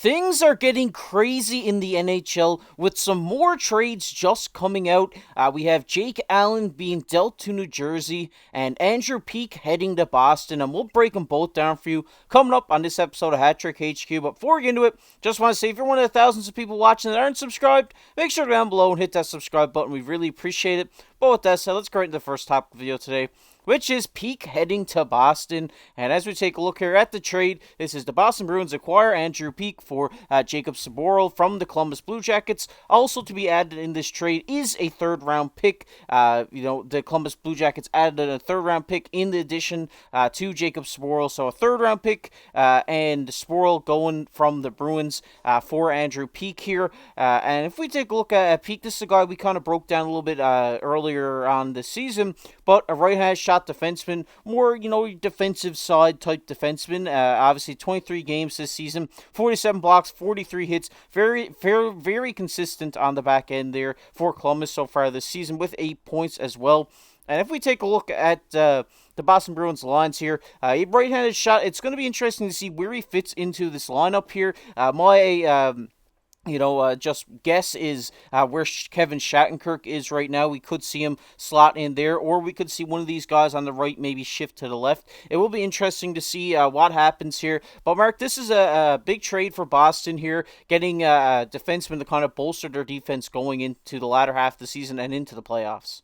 Things are getting crazy in the NHL with some more trades just coming out. We have Jake Allen being dealt to New Jersey and Andrew Peeke heading to Boston, and we'll break them both down for you coming up on this episode of Hat Trick HQ. But before we get into it, just want to say if you're one of the thousands of people watching that aren't subscribed, make sure to down below and hit that subscribe button. We really appreciate it. But with that said, let's go right into the first topic video today, which is Peeke heading to Boston. And as we take a look here at the trade, this is the Boston Bruins acquire Andrew Peeke for Jacob Saboril from the Columbus Blue Jackets. Also to be added in this trade is a third-round pick. The Columbus Blue Jackets added a third-round pick in the addition to Jacob Saboril. So a third-round pick and Saboril going from the Bruins for Andrew Peeke here. And if we take a look at Peeke, this is a guy we kind of broke down a little bit earlier on the season, but a right-hand shot defenseman, more, defensive side type defenseman. Obviously, 23 games this season, 47 blocks, 43 hits. Very, very, very consistent on the back end there for Columbus so far this season with 8 points as well. And if we take a look at the Boston Bruins lines here, a right-handed shot, it's going to be interesting to see where he fits into this lineup here. Just guess is where Kevin Shattenkirk is right now. We could see him slot in there, or we could see one of these guys on the right maybe shift to the left. It will be interesting to see what happens here. But, Mark, this is a big trade for Boston here, getting defensemen to kind of bolster their defense going into the latter half of the season and into the playoffs.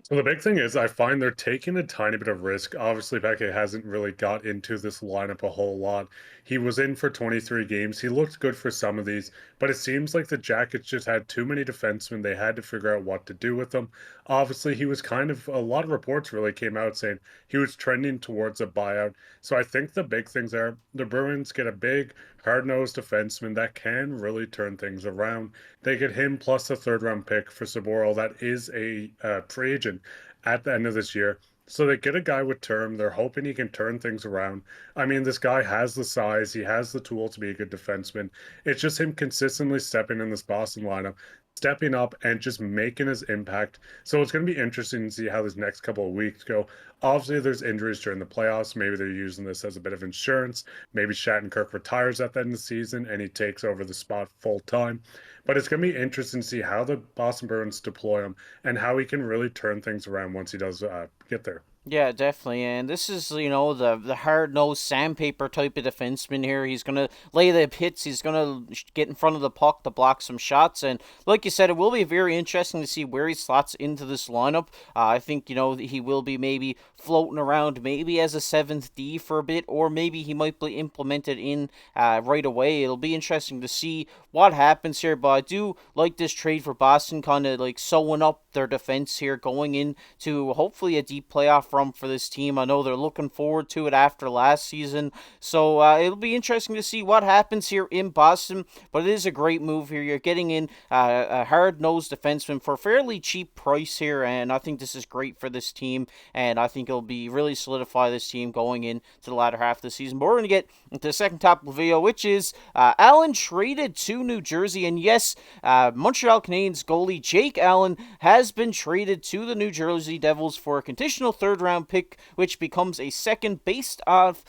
So the big thing is I find they're taking a tiny bit of risk. Obviously, Beckett hasn't really got into this lineup a whole lot. He was in for 23 games. He looked good for some of these, but it seems like the Jackets just had too many defensemen. They had to figure out what to do with them. Obviously, he was a lot of reports really came out saying he was trending towards a buyout. So I think the big things are the Bruins get a big, hard-nosed defenseman that can really turn things around. They get him plus a third-round pick for Saboril that is a free agent at the end of this year. So they get a guy with term. They're hoping he can turn things around. I mean, this guy has the size. He has the tool to be a good defenseman. It's just him consistently stepping in this Boston lineup, stepping up and just making his impact. So it's going to be interesting to see how this next couple of weeks go. Obviously, there's injuries during the playoffs. Maybe they're using this as a bit of insurance. Maybe Shattenkirk retires at the end of the season and he takes over the spot full time. But it's going to be interesting to see how the Boston Bruins deploy him and how he can really turn things around once he does get there. Yeah, definitely. And this is, the hard nosed sandpaper type of defenseman here. He's going to lay the hits. He's going to get in front of the puck to block some shots. And like you said, it will be very interesting to see where he slots into this lineup. I think, he will be maybe floating around maybe as a 7th D for a bit, or maybe he might be implemented in right away. It'll be interesting to see what happens here. But I do like this trade for Boston, kind of like sewing up their defense here going into hopefully a deep playoff run for this team. I know they're looking forward to it after last season, so it'll be interesting to see what happens here in Boston. But it is a great move here. You're getting in a hard-nosed defenseman for a fairly cheap price here, and I think this is great for this team, and I think it'll be really solidify this team going into the latter half of the season. But we're going to get into the second topic of the video, which is Allen traded to New Jersey, and yes, Montreal Canadiens goalie Jake Allen has been traded to the New Jersey Devils for a conditional third-round pick, which becomes a second based off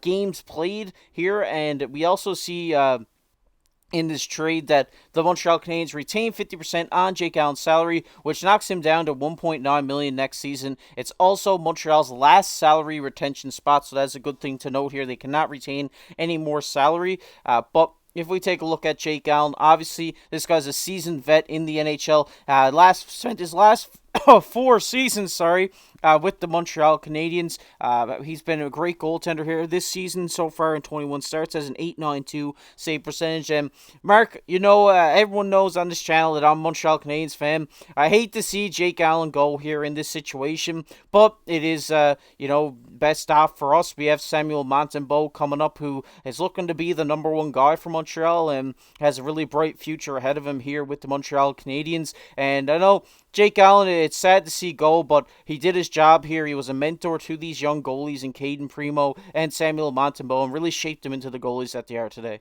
games played here. And we also see in this trade that the Montreal Canadiens retain 50% on Jake Allen's salary, which knocks him down to $1.9 million next season. It's also Montreal's last salary retention spot, so that's a good thing to note here. They cannot retain any more salary, but if we take a look at Jake Allen, obviously this guy's a seasoned vet in the NHL. Spent his last 4 seasons, with the Montreal Canadiens. He's been a great goaltender here this season so far in 21 starts, has an 8.92 save percentage. And Mark, everyone knows on this channel that I'm a Montreal Canadiens fan. I hate to see Jake Allen go here in this situation, but it is, best off for us. We have Samuel Montembeault coming up, who is looking to be the number one guy for Montreal and has a really bright future ahead of him here with the Montreal Canadiens. And I know Jake Allen, it's sad to see go, but he did his job here. He was a mentor to these young goalies in Caden Primo and Samuel Montembeault and really shaped them into the goalies that they are today.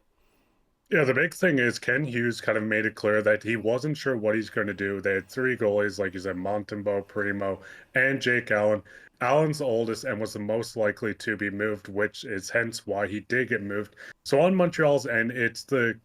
Yeah, the big thing is Ken Hughes kind of made it clear that he wasn't sure what he's going to do. They had three goalies, like you said, Montembeault, Primo, and Jake Allen. Allen's the oldest and was the most likely to be moved, which is hence why he did get moved. So on Montreal's end, it's the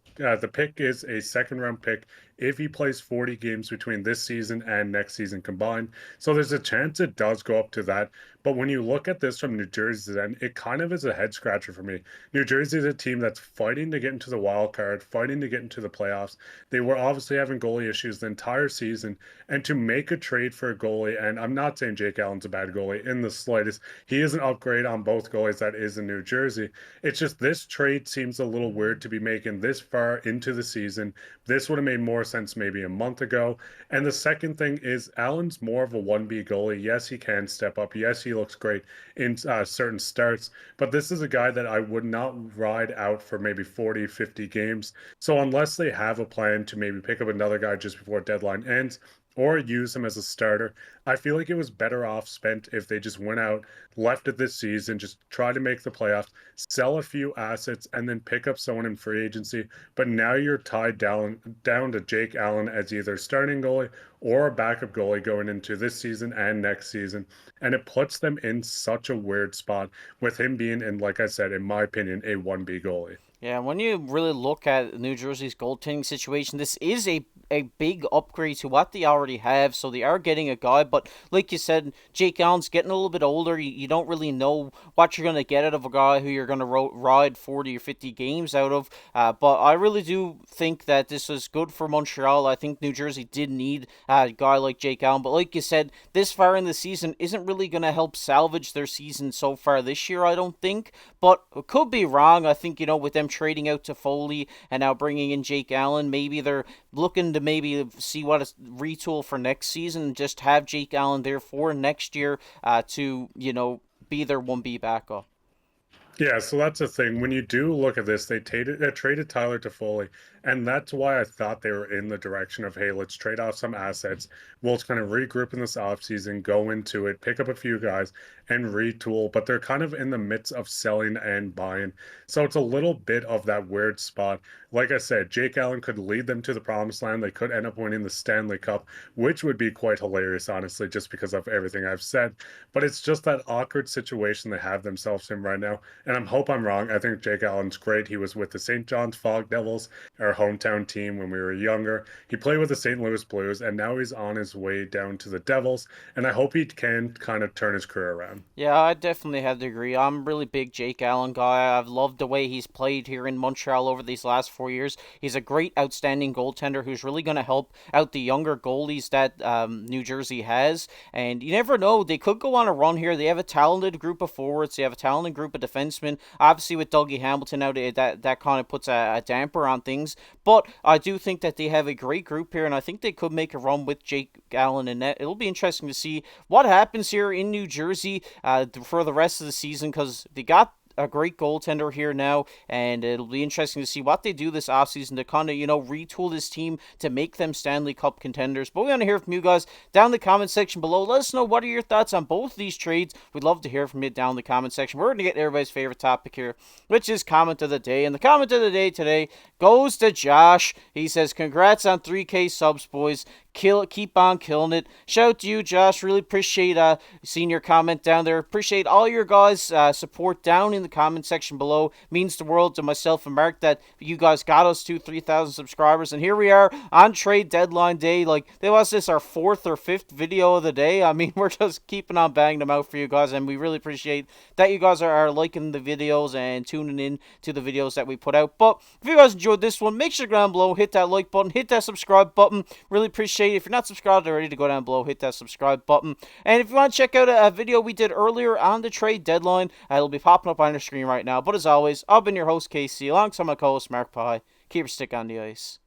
pick is a second round pick if he plays 40 games between this season and next season combined. So there's a chance it does go up to that. But when you look at this from New Jersey's end, it kind of is a head scratcher for me. New Jersey is a team that's fighting to get into the wild card, fighting to get into the playoffs. They were obviously having goalie issues the entire season. And to make a trade for a goalie, and I'm not saying Jake Allen's a bad goalie in the slightest, he is an upgrade on both goalies that is in New Jersey. It's just this trade seems a little weird to be making this far into the season. This would have made more sense maybe a month ago. And the second thing is Allen's more of a 1B goalie. Yes, he can step up. Yes, he looks great in certain starts, but this is a guy that I would not ride out for maybe 40, 50 games. So unless they have a plan to maybe pick up another guy just before deadline ends, or use him as a starter. I feel like it was better off spent if they just went out, left it this season, just try to make the playoffs, sell a few assets, and then pick up someone in free agency. But now you're tied down to Jake Allen as either starting goalie or a backup goalie going into this season and next season. And it puts them in such a weird spot with him being in, like I said, in my opinion, a 1B goalie. Yeah, when you really look at New Jersey's goaltending situation, this is a big upgrade to what they already have. So they are getting a guy, but like you said, Jake Allen's getting a little bit older. You don't really know what you're going to get out of a guy who you're going to ride 40 or 50 games out of. But I really do think that this was good for Montreal. I think New Jersey did need a guy like Jake Allen. But like you said, this far in the season isn't really going to help salvage their season so far this year, I don't think. But it could be wrong. I think, with them trading out Toffoli and now bringing in Jake Allen, maybe they're looking to maybe see what a retool for next season and just have Jake Allen there for next year to, be their 1B backup. Yeah, so that's the thing. When you do look at this, they traded Tyler Toffoli, and that's why I thought they were in the direction of, hey, let's trade off some assets. We'll kind of regroup in this offseason, go into it, pick up a few guys, and retool. But they're kind of in the midst of selling and buying. So it's a little bit of that weird spot. Like I said, Jake Allen could lead them to the promised land. They could end up winning the Stanley Cup, which would be quite hilarious, honestly, just because of everything I've said. But it's just that awkward situation they have themselves in right now. And I hope I'm wrong. I think Jake Allen's great. He was with the St. John's Fog Devils, our hometown team when we were younger. He played with the St. Louis Blues, and now he's on his way down to the Devils. And I hope he can kind of turn his career around. Yeah, I definitely have to agree. I'm a really big Jake Allen guy. I've loved the way he's played here in Montreal over these last 4 years. He's a great, outstanding goaltender who's really going to help out the younger goalies that New Jersey has. And you never know, they could go on a run here. They have a talented group of forwards. They have a talented group of defensemen. Obviously, with Dougie Hamilton out, that kind of puts a damper on things. But I do think that they have a great group here, and I think they could make a run with Jake Allen in net. It'll be interesting to see what happens here in New Jersey for the rest of the season because they got a great goaltender here now, and it'll be interesting to see what they do this offseason to kind of, retool this team to make them Stanley Cup contenders. But we want to hear from you guys down in the comment section below. Let us know what are your thoughts on both of these trades. We'd love to hear from you down in the comment section. We're going to get everybody's favorite topic here, which is comment of the day. And the comment of the day today goes to Josh. He says, congrats on 3K subs, boys. Keep on killing it. Shout out to you, Josh. Really appreciate seeing your comment down there. Appreciate all your guys' support down in the comment section below. Means the world to myself and Mark that you guys got us to 3,000 subscribers. And here we are on trade deadline day. Like, was this our fourth or fifth video of the day? I mean, we're just keeping on banging them out for you guys. And we really appreciate that you guys are liking the videos and tuning in to the videos that we put out. But if you guys enjoyed this one, make sure to go down below, hit that like button, hit that subscribe button. Really appreciate it. If you're not subscribed already, to go down below, hit that subscribe button. And if you want to check out a video we did earlier on the trade deadline, it'll be popping up on your screen right now. But as always, I've been your host, Casey, alongside my co-host, Mark Pye. Keep your stick on the ice.